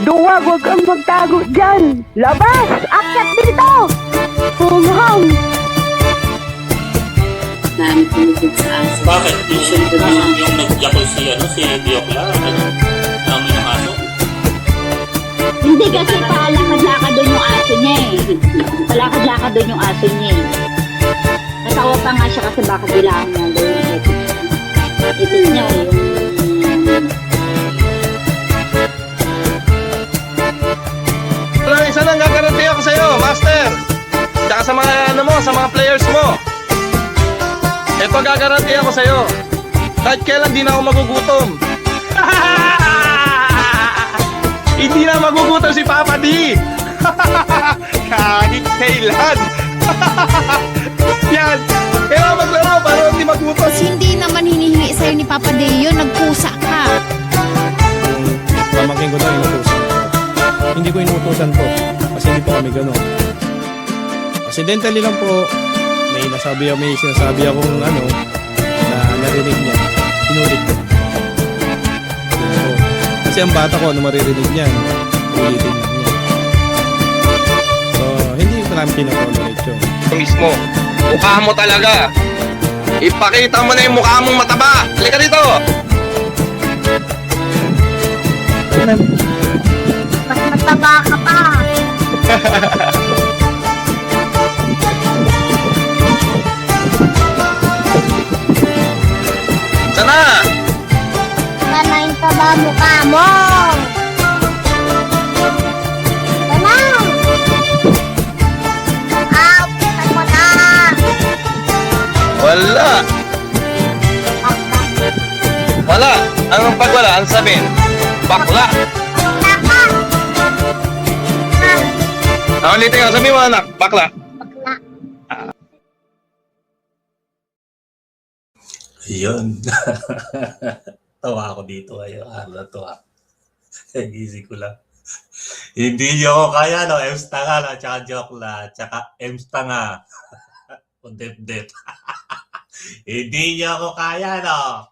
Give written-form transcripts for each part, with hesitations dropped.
Duwag, huwag kang magtago dyan! Labas! Akyat dito! Hum-hum! Dami tumutog sa aso. Bakit? Yung nag-jackal si Diokla, namin ng aso. Hindi kasi palakad-lakad doon yung aso niya eh. Palakad-lakad doon yung aso niya eh. Natawa pa nga siya kasi baka bilangan niya doon yung epic niya eh. Wala, isa lang gagaranti ako sa'yo, Master. Tsaka sa mga ano mo, sa mga players mo. Ito gagaranti ako sa'yo. Kahit kailan di na ako magugutom. Hindi na magugutom si Papa D. Kahit kailan. Yan. Kailangan maglaro para hindi magutom. Kasi hindi naman hinihingi sa'yo ni Papa Deo, nagkusa ka. Pamangkin ko daw inutusan ko. Hindi ko inutusan po kasi hindi po kami ganun. Accidentally lang po may sinasabi akong ano na narinig niya. Inulit ko. Yun po. Kasi ang bata ko ano maririnig niya. Ulitin lang niya. So hindi ko namin pinapaulit yun. Mismo. Mukha mo talaga. Ipakita mo na yung mukha mong mataba. Halika dito. Mas mataba ka pa. Sana. Sana yung taba mukha mo. Sana. Upitan mo na. Wala. Wala. Anong pag wala? Ang sabihin? Bakla. Ulitin nga. Sabihin mo anak. Bakla. Ayun. Tawa ako dito ngayon. Araw na to ah. Gising ko lang. Hindi niyo ako kaya, no? Ems tanga, no? Tsaka joke la. Tsaka Ems tanga. Kung dep-dep. Hindi niyo ako kaya, no?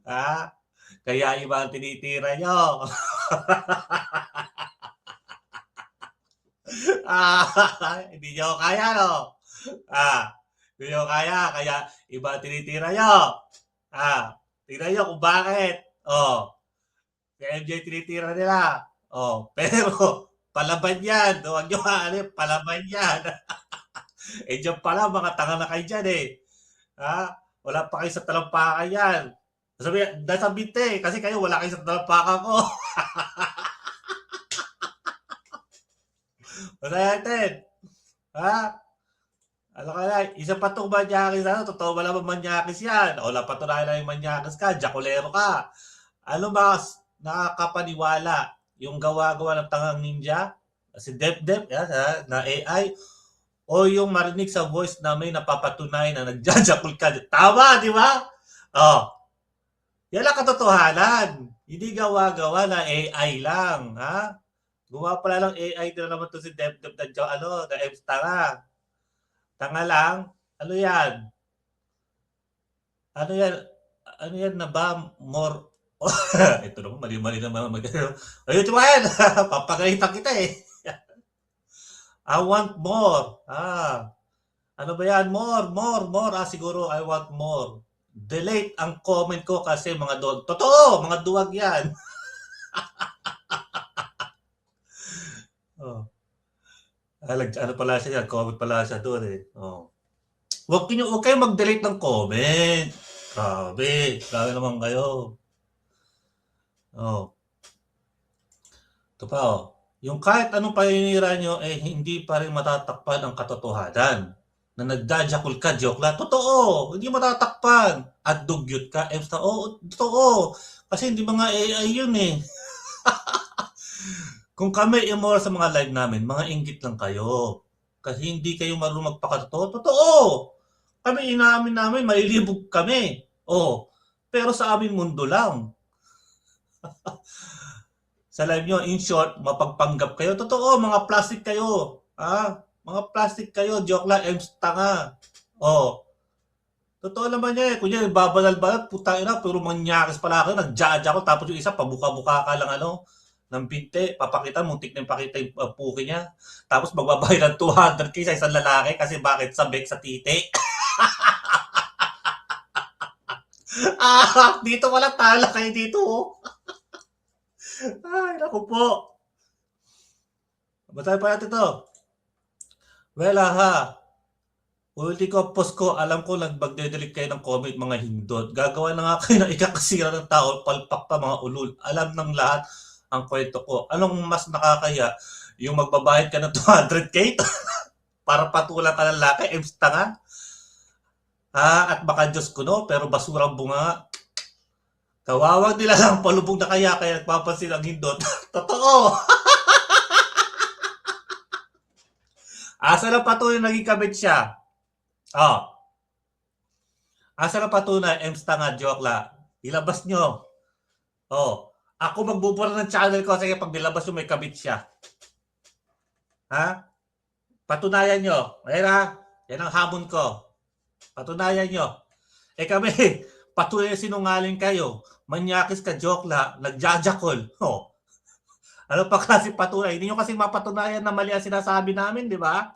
Ha? Kaya iba ang tinitira niyo. Hindi niyo ako kaya, no? Hindi niyo ako kaya. Kaya iba ang tinitira niyo. Tingnan nyo kung bakit. Si MJ tinitira nila. Pero palaban yan. Huwag nyo maalim, palaban yan. Dyan pala, mga tanga na kayo dyan eh. Wala pa kayo sa talampakan yan. Sabi, nasa binte kasi kayo wala kayo sa talampakan ko. Wala natin. Ano ka na, isa pa itong manyakis, totoo ba naman manyakis yan? O napatunayan na yung manyakis ka, jakulero ka. Ano ba nakakapaniwala? Yung gawa-gawa ng tangang ninja? Si Dep-Dep, na AI? O yung marinig sa voice na may napapatunay na nagjajakul ka? Tama, di ba? Yan ang katotohanan. Hindi gawa-gawa na AI lang. Gumawa pala lang AI din naman to si Dep-Dep na Ems tanga. Tanga lang? Ano yan? Ano yan na ba? More... Ito naman, mali-mali naman. Ayun, ito ba yan? Papagalitan kita eh. I want more. Ano ba yan? More. Siguro I want more. Delete ang comment ko kasi mga duwag. Totoo! Mga duwag yan. Ano pala siya yan? Comment pala siya doon eh. Huwag kayong mag-delete ng comment. Grabe naman kayo. Ito pa yung kahit anong paninira nyo, hindi pa rin matatakpan ang katotohanan. Na nagdajakul ka, joke lang. Totoo! Hindi matatakpan. At dugyot ka, totoo. Kasi hindi mga AI yun eh. Kung kami immoral sa mga live namin, mga inggit lang kayo. Kasi hindi kayo marunong magpakatotoo. Totoo! Kami inaamin namin, malilibog kami. Pero sa aming mundo lang. Sa live nyo, in short, mapagpanggap kayo. Totoo, mga plastic kayo. Mga plastic kayo, joke lang, Ems tanga. Totoo naman niya eh. Kunya, babanal-banal, putang ina, pero manyakis pala ako, nag-judge ako, tapos yung isa, pabuka-buka ka lang ng binte, papakita, muntik na pakita yung puki niya. Tapos magbabayad ng 200k sa isang lalaki kasi bakit sabik sa titi. Dito wala tala kayo dito. Oh. Ay, naku po. Basahin pa natin ito. Well, ulti ko, post ko, alam ko magde-delete kayo ng comment mga hindot. Gagawa na nga kayo ng ikakasira ng tao, palpak pa mga ulul. Alam ng lahat ang kwento ko. Anong mas nakakaya? Yung magbabayad ka ng 200k para patulang ka ng laki, emsta nga. At baka Diyos ko no, pero basurang bunga. Kawawag nila lang, palubog na kaya nagpapansin ang hindot. Totoo! Asa na patuloy naging kabit siya? Asa na patunay, emsta nga, joke la. Ilabas nyo. Ako magbubura ng channel ko kasi pag nilabas yung may kabit siya. Patunayan nyo. Ayan yan ang hamon ko. Patunayan nyo. Kami, patuloy sinungaling kayo. Manyakis ka, joke la. Nagjajakol. Ano pa kasi patunay? Hindi nyo kasi mapatunayan na mali ang sinasabi namin, di ba?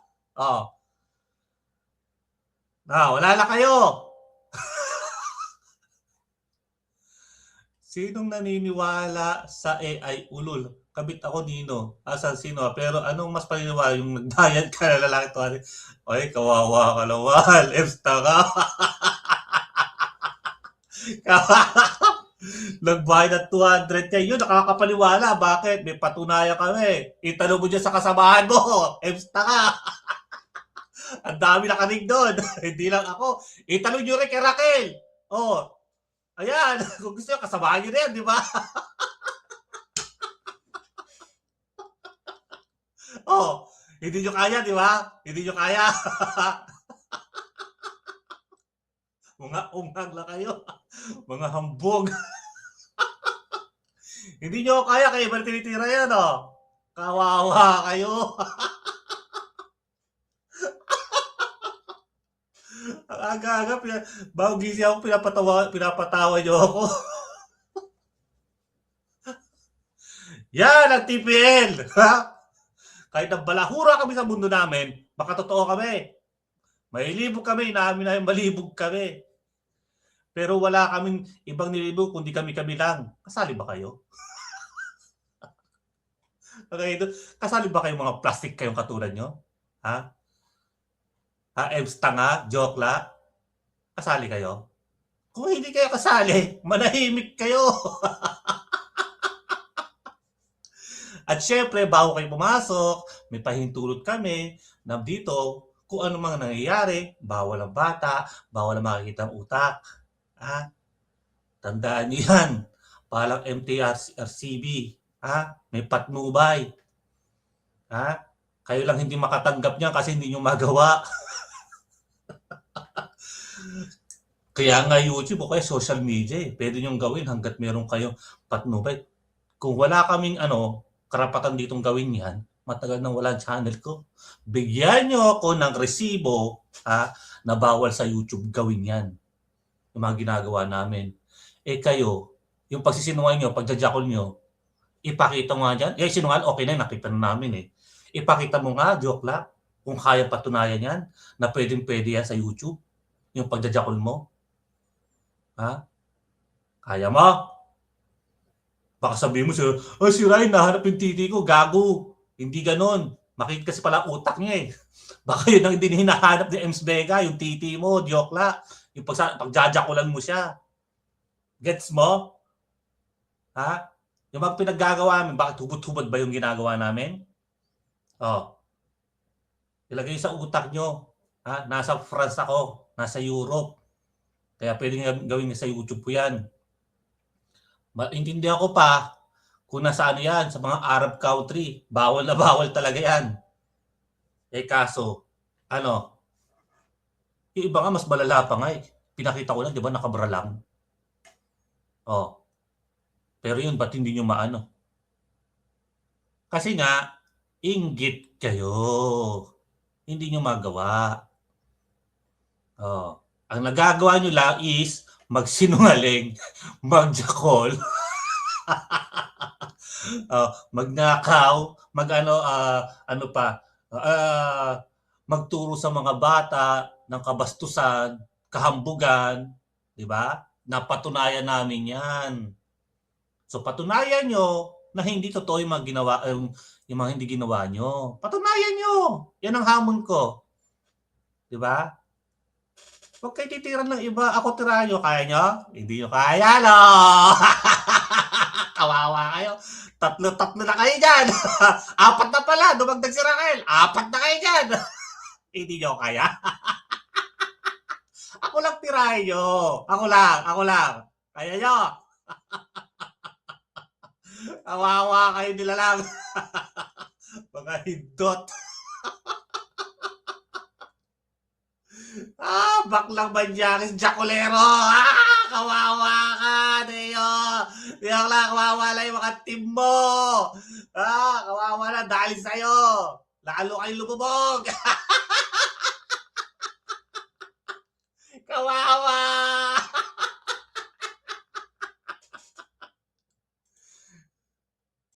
Wala na kayo. Sinong naniniwala sa AI ulul? Kabit ako Nino. Asan sino? Pero anong mas paniniwala? Yung nagdayad ka na lalaki to? Ay, kawawa ka naman. Emsta ka. Nagbayad ng 200k. Yun, nakakapaniwala. Bakit? May patunayan kami. Itanong mo dyan sa kasamahan mo. Emsta ka. Ang dami nakanig doon. Hindi lang ako. Itanong nyo rin kay Raquel. Ayan. Kung gusto nyo, kasamahan nyo rin, di ba? Hindi nyo kaya, di ba? Hindi nyo kaya. Mga ungag lang kayo. Mga hambog. Hindi nyo kaya, kayo ba tinitira yan, Kawawa kayo. Ang aga-aga, bago gising ako, pinapatawa nyo ako. Yan ang TPL. Kahit na balahura kami sa mundo namin, baka totoo kami. May libog kami, inamin na yung malibog kami. Pero wala kaming ibang nilibog, kundi kami-kami lang. Kasali ba kayo? Okay, kasali ba kayong mga plastic kayong katulad nyo? Emsta nga, joke la. Kasali kayo? Kung hindi kayo kasali, manahimik kayo. At syempre, bago kayo pumasok, may pahintulot kami na dito kung ano mga nangyayari, bawal ang bata, bawal ang makikita ang utak. Tandaan niyo yan. Palang MTRCB. May patnubay. Kayo lang hindi makatanggap niyan kasi hindi nyo magawa. Kaya nga YouTube o kaya social media pwede nyo gawin hanggat meron kayong patnubay. Kung wala kaming karapatan ditong gawin yan, matagal nang wala ang channel ko. Bigyan nyo ako ng resibo na bawal sa YouTube gawin yan. Yung mga ginagawa namin. Kayo, yung pagsisinungaling nyo, pagjajakol nyo, ipakita mo nga dyan. Sinungaling, okay na, nakita na namin Ipakita mo nga, joke lang, kung kaya patunayan yan, na pwedeng-pwede yan sa YouTube, yung pagjajakol mo. Kaya mo? Baka sabihin mo, si Ryan, nahanap yung titi ko, gago. Hindi ganon. Makikita kasi pala utak niya Baka yun ang hindi hinahanap ni Ems Vega, yung titi mo, joke lang. Yung pagjajakulan mo siya. Gets mo? Yung mga pinaggagawa namin, bakit hubot-hubot ba yung ginagawa namin? Ilagay sa utak nyo. Nasa France ako, nasa Europe. Kaya pwedeng gawin sa YouTube po yan. Maintindihan ko pa kung nasa yan, sa mga Arab country. Bawal na bawal talaga yan. Kaso, yung iba nga mas malala pa nga Pinakita ko lang, di ba, nakabra lang. Pero yun, ba't hindi nyo maano? Kasi nga, inggit kayo. Hindi nyo magawa. Ang nagagawa nyo lang is magsinungaling, magjakol. Magnakaw, magturo sa mga bata ng kabastusan, kahambugan, 'di ba? Napatunayan namin 'yan. So patunayan nyo na hindi totoo yung mga ginawa, yung mga hindi ginawa nyo. Patunayan nyo. Yan ang hamon ko. 'Di ba? Huwag kayo titiran ng iba. Ako tirahan nyo. Kaya nyo? Hindi nyo kaya, no? Kawawa kayo. Tatlo na kayo dyan. 4 na pala. Dumagdag si Raquel. 4 na kayo dyan. Hindi nyo kaya. Ako lang tirahin nyo. Ako lang. Kaya nyo. Kawawa kayo nila lang. Mga hindot. Baklang Manyakis, Jacolero. Kawawa ka, Deo. Deo lang, kawawa lang yung mga team mo. Kawawa lang dahil sa'yo. Lalo kayo lumubog. Kawawa.